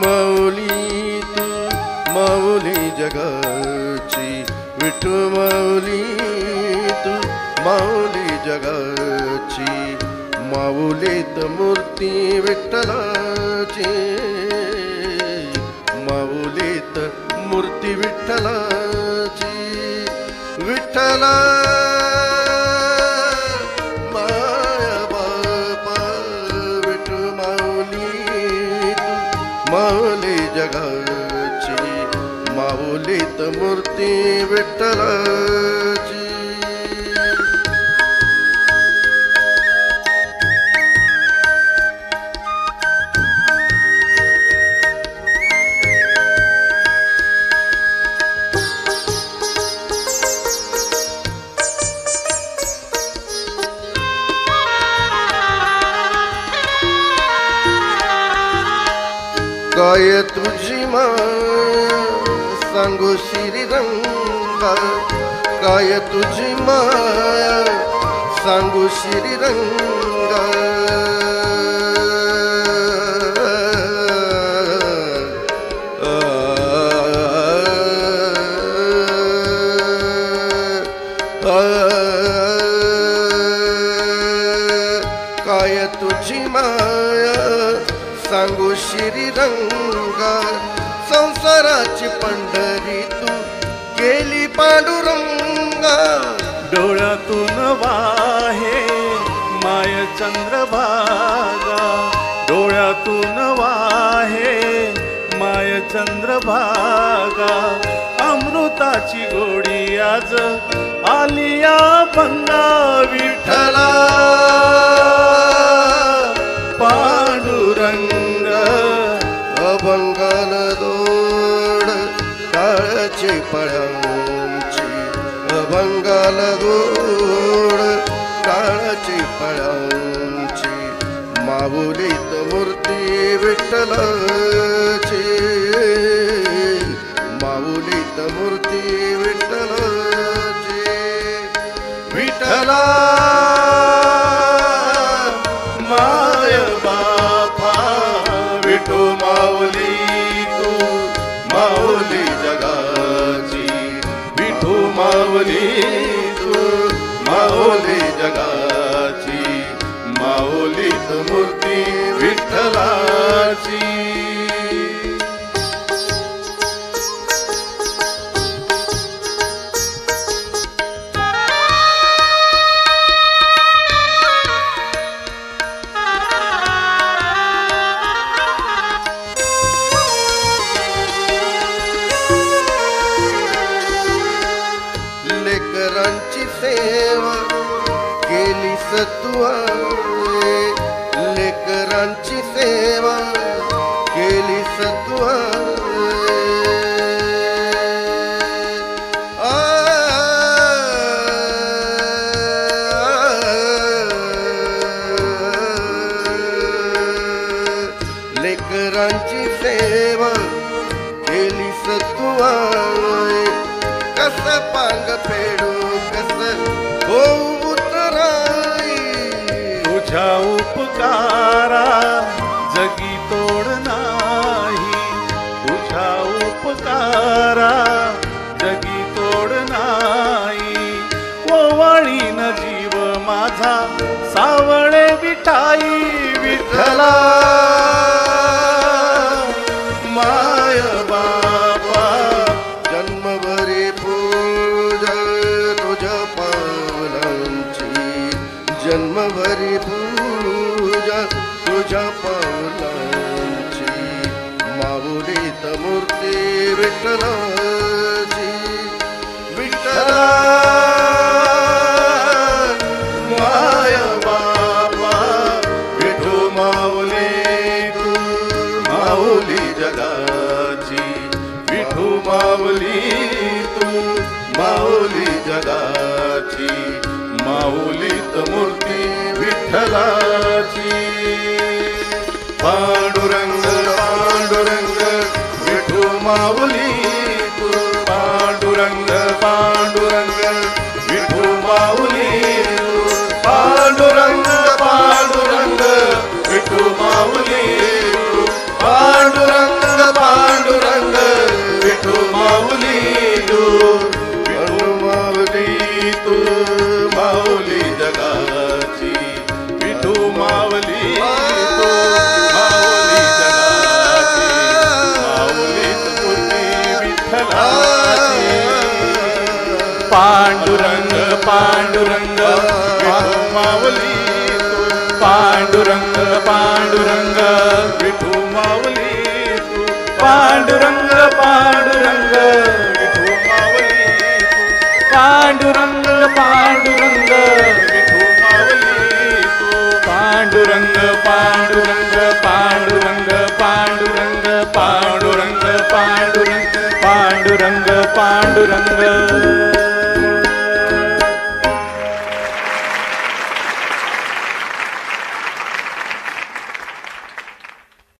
माऊली तू माऊली जगाची, विठू माऊली तू माऊली जगाची, माऊलीत मूर्ती विठ्ठलाची, माऊलीत मूर्ती विठ्ठलाची, विठ्ठला माया बापा विठू माऊली तू माऊली जगाची, माऊलीत मूर्ती विठ्ठलाची. काय तुझी माया सांगू श्रीरंगा, काय तुझी माया सांगू श्रीरंगा, काय तुझी माया सांगू श्रीरंगा, संसाराची पंढरी तू केली पांडुरंगा, डोळ्यातून वाहे माय चंद्रभागा, डोळ्यातून वाहे माय चंद्रभागा, अमृताची गोडी आज आलिया भंगा, विठ्ठला पांडुरंग अभंगाला दोड काळाची पळांची, अभंगाला दोड काळाची पळांची, माऊलीत मूर्ती विठ्ठलाची, माऊलीत मूर्ती विठ्ठलाची, विठ्ठला माय बापा विठू माऊली तू माऊली जगाची, विठू माऊली तू माऊली जगाची, माऊलीत मूर्ती विठ्ठलाची. लेकरांची सेवा केली सत्वा, लेकरांची सेवा केली सत्वा, लेकरांची सेवा केली सत्वा, कस पांग फेडू कस होऊ उतराई, तुझ्या उपकारा जगी तोड नाही, तुझ्या उपकारा जगी तोड नाही, ओवाळीन जीव माझा सावळे विठाई, विठ्ठला माय बापा जन्मभरी पूजा तुझ्या पावलांची, जन्मभरी पूजा तुझ्या पावलांची, माऊलीत मूर्ती विठ्ठलाची, विठ्ठला माय बापा विठू माऊली तू माऊली जगाची, विठू माऊली तू माऊली जगाची, माऊलीत मूर्ती विठ्ठलाची. पांडुरंग पांडुरंग विठू माऊली तू, पांडुरंग पांडुरंग विठू माऊली तू, पांडुरंग पांडुरंग विठू माऊली तू, पांडुरंग पांडुरंग पांडुरंग विठू माऊली तू पांडुरंग पांडुरंग विठू माऊली तू पांडुरंग पांडुरंग विठू माऊली तू पांडुरंग पांडुरंग विठू माऊली तू पांडुरंग पांडुरंग पांडुरंग पांडुरंग पांडुरंग पांडुरंग पांडुरंग पांडुरंग